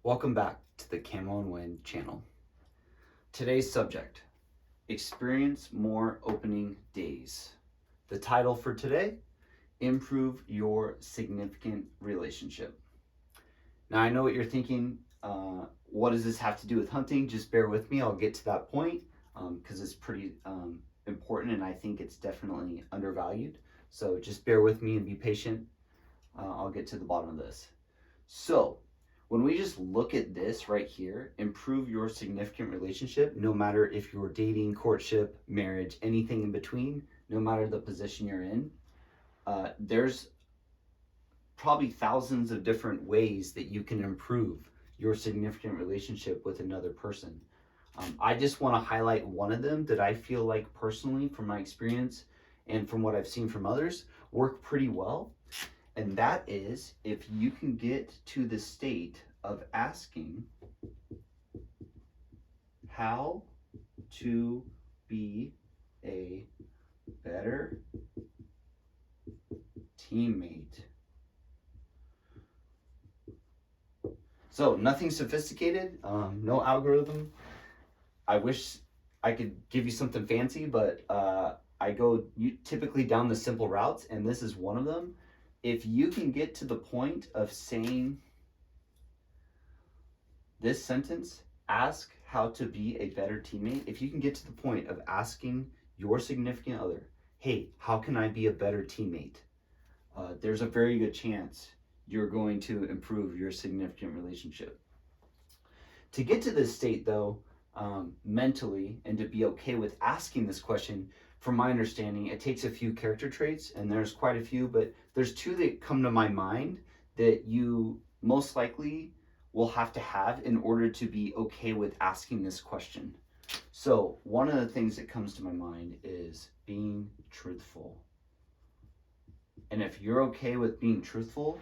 Welcome back to the Camo and Wind channel. Today's subject, experience more opening days. The title for today, improve your significant relationship. Now I know what you're thinking, what does this have to do with hunting? Just bear with me, I'll get to that point because it's pretty important and I think it's definitely undervalued. So just bear with me and be patient. I'll get to the bottom of this. So, when we just look at this right here, improve your significant relationship, no matter if you're dating, courtship, marriage, anything in between, no matter the position you're in, there's probably thousands of different ways that you can improve your significant relationship with another person. I just want to highlight one of them that I feel like personally, from my experience and from what I've seen from others, work pretty well. And that is if you can get to the state of asking how to be a better teammate. So nothing sophisticated, no algorithm. I wish I could give you something fancy, but I go typically down the simple routes, and this is one of them. If you can get to the point of saying this sentence, ask how to be a better teammate, if you can get to the point of asking your significant other, hey, how can I be a better teammate? There's a very good chance you're going to improve your significant relationship. To get to this state, though, mentally, and to be okay with asking this question, from my understanding, it takes a few character traits, and there's quite a few, but there's two that come to my mind that you most likely will have to have in order to be okay with asking this question. So, one of the things that comes to my mind is being truthful. And if you're okay with being truthful,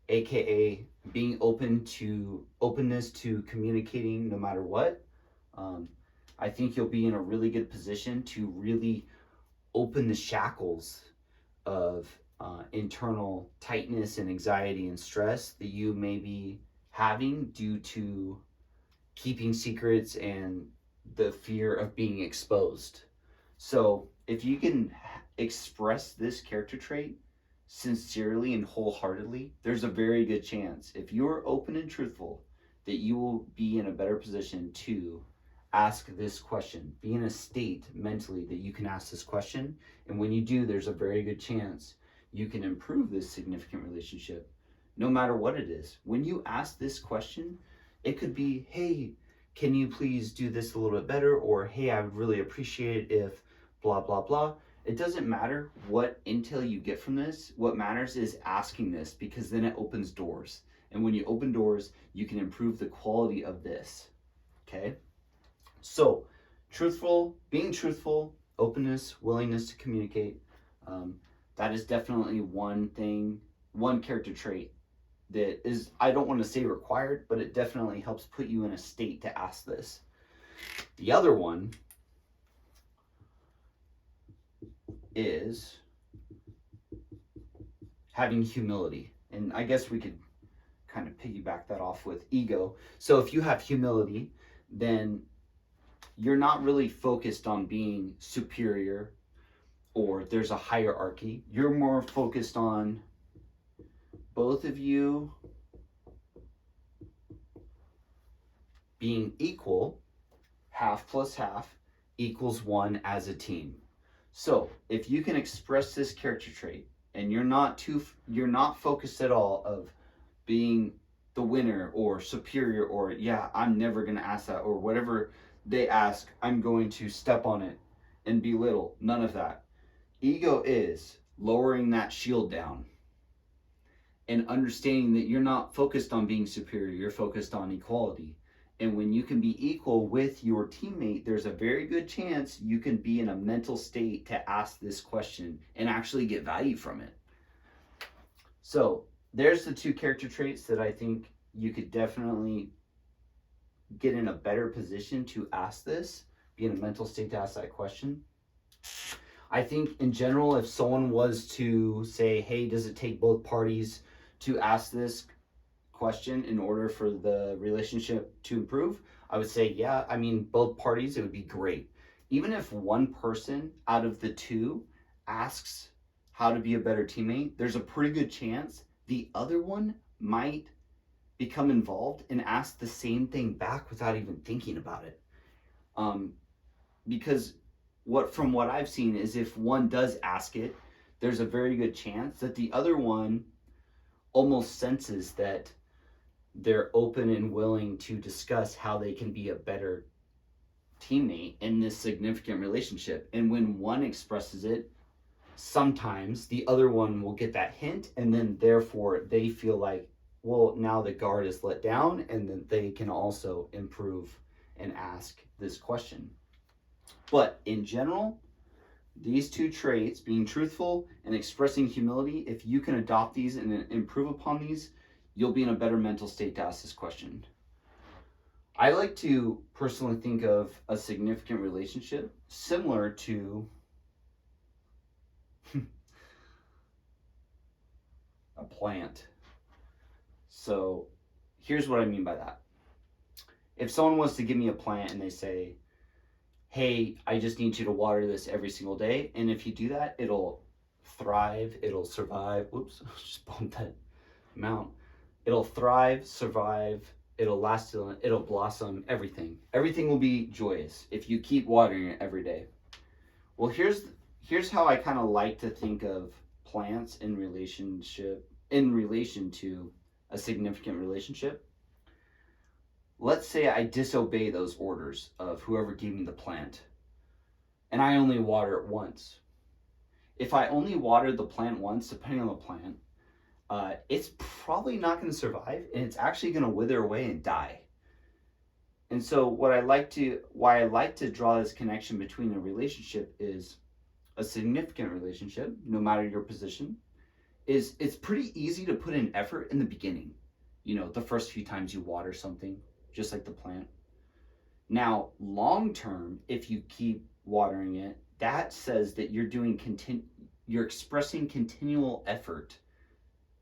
aka being openness to communicating no matter what, I think you'll be in a really good position to really open the shackles of internal tightness and anxiety and stress that you may be having due to keeping secrets and the fear of being exposed. So if you can express this character trait sincerely and wholeheartedly, there's a very good chance, if you're open and truthful, that you will be in a better position to ask this question, be in a state mentally that you can ask this question. And when you do, there's a very good chance you can improve this significant relationship, no matter what it is. When you ask this question, it could be, hey, can you please do this a little bit better? Or, hey, I would really appreciate it if blah, blah, blah. It doesn't matter what intel you get from this. What matters is asking this, because then it opens doors. And when you open doors, you can improve the quality of this. Okay? So, being truthful, openness, willingness to communicate, that is definitely one thing, one character trait that is, I don't want to say required, but it definitely helps put you in a state to ask this. The other one is having humility. And I guess we could kind of piggyback that off with ego. So if you have humility, then you're not really focused on being superior or there's a hierarchy. You're more focused on both of you being equal. Half plus half equals one as a team. So if you can express this character trait and you're not focused at all of being the winner or superior or, yeah, I'm never going to ask that, or whatever they ask, I'm going to step on it and belittle. None of that. Ego is lowering that shield down and understanding that you're not focused on being superior, you're focused on equality. And when you can be equal with your teammate, there's a very good chance you can be in a mental state to ask this question and actually get value from it. So there's the two character traits that I think you could definitely get in a better position to ask this, be in a mental state to ask that question. I think in general, if someone was to say, hey, does it take both parties to ask this question in order for the relationship to improve, I would say, yeah, I mean, both parties, it would be great. Even if one person out of the two asks how to be a better teammate, there's a pretty good chance the other one might become involved and ask the same thing back without even thinking about it. Um, because from what I've seen is if one does ask it, there's a very good chance that the other one almost senses that they're open and willing to discuss how they can be a better teammate in this significant relationship. And when one expresses it, sometimes the other one will get that hint, and then therefore they feel like, well, now the guard is let down, and then they can also improve and ask this question. But in general, these two traits, being truthful and expressing humility, if you can adopt these and improve upon these, you'll be in a better mental state to ask this question. I like to personally think of a significant relationship similar to a plant. So here's what I mean by that. If someone wants to give me a plant and they say, hey, I just need you to water this every single day, and if you do that, it'll thrive, it'll survive. Whoops, just bumped that amount. It'll thrive, survive, it'll last, it'll blossom, everything. Everything will be joyous if you keep watering it every day. Well, here's how I kind of like to think of plants in relation to a significant relationship. Let's say I disobey those orders of whoever gave me the plant, and I only water it once. If I only watered the plant once, depending on the plant, it's probably not going to survive, and it's actually going to wither away and die. And so why I like to draw this connection between a relationship is a significant relationship, no matter your position, is it's pretty easy to put in effort in the beginning. You know, the first few times you water something, just like the plant. Now, long term, if you keep watering it, that says that you're expressing continual effort.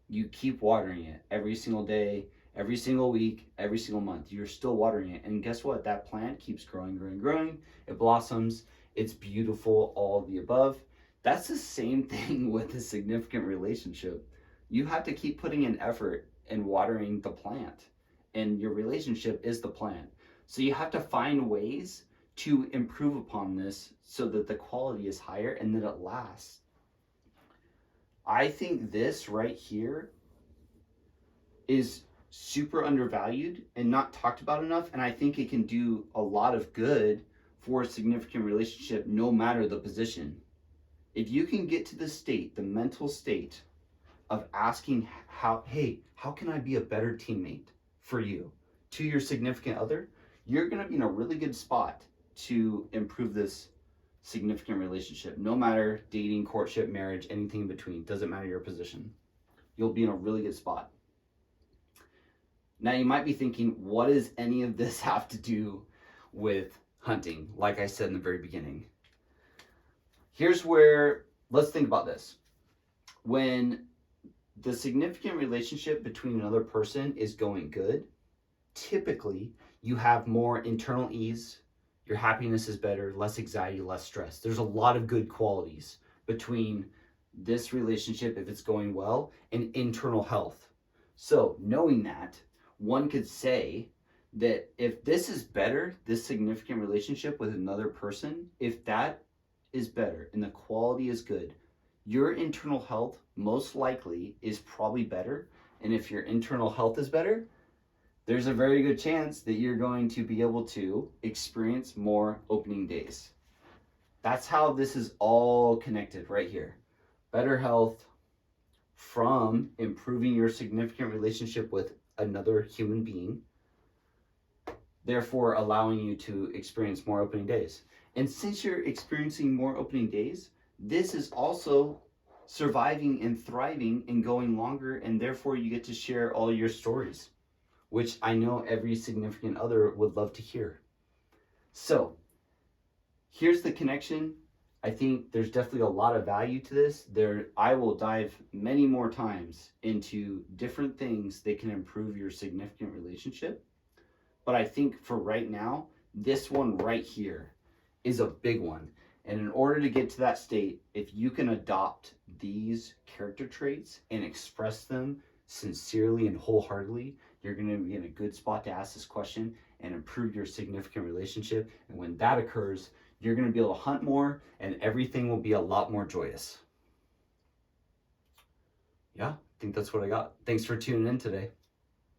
You keep watering it every single day, every single week, every single month. You're still watering it. And guess what? That plant keeps growing, growing, growing. It blossoms. It's beautiful, all of the above. That's the same thing with a significant relationship. You have to keep putting in effort and watering the plant, and your relationship is the plant. So you have to find ways to improve upon this so that the quality is higher and that it lasts. I think this right here is super undervalued and not talked about enough, and I think it can do a lot of good for a significant relationship no matter the position. If you can get to the state, the mental state of asking how can I be a better teammate for you to your significant other, you're going to be in a really good spot to improve this significant relationship. No matter dating, courtship, marriage, anything in between, doesn't matter your position. You'll be in a really good spot. Now you might be thinking, what does any of this have to do with hunting? Like I said in the very beginning. Here's where, let's think about this. When the significant relationship between another person is going good, typically you have more internal ease, your happiness is better, less anxiety, less stress. There's a lot of good qualities between this relationship, if it's going well, and internal health. So knowing that, one could say that if this is better, this significant relationship with another person, if that is better and the quality is good, your internal health most likely is probably better. And if your internal health is better, there's a very good chance that you're going to be able to experience more opening days. That's how this is all connected right here. Better health from improving your significant relationship with another human being, therefore allowing you to experience more opening days. And since you're experiencing more opening days, this is also surviving and thriving and going longer, and therefore you get to share all your stories, which I know every significant other would love to hear. So here's the connection. I think there's definitely a lot of value to this. I will dive many more times into different things that can improve your significant relationship. But I think for right now, this one right here is a big one. And in order to get to that state, if you can adopt these character traits and express them sincerely and wholeheartedly, you're going to be in a good spot to ask this question and improve your significant relationship. And when that occurs, you're going to be able to hunt more and everything will be a lot more joyous. Yeah, I think that's what I got. Thanks for tuning in today.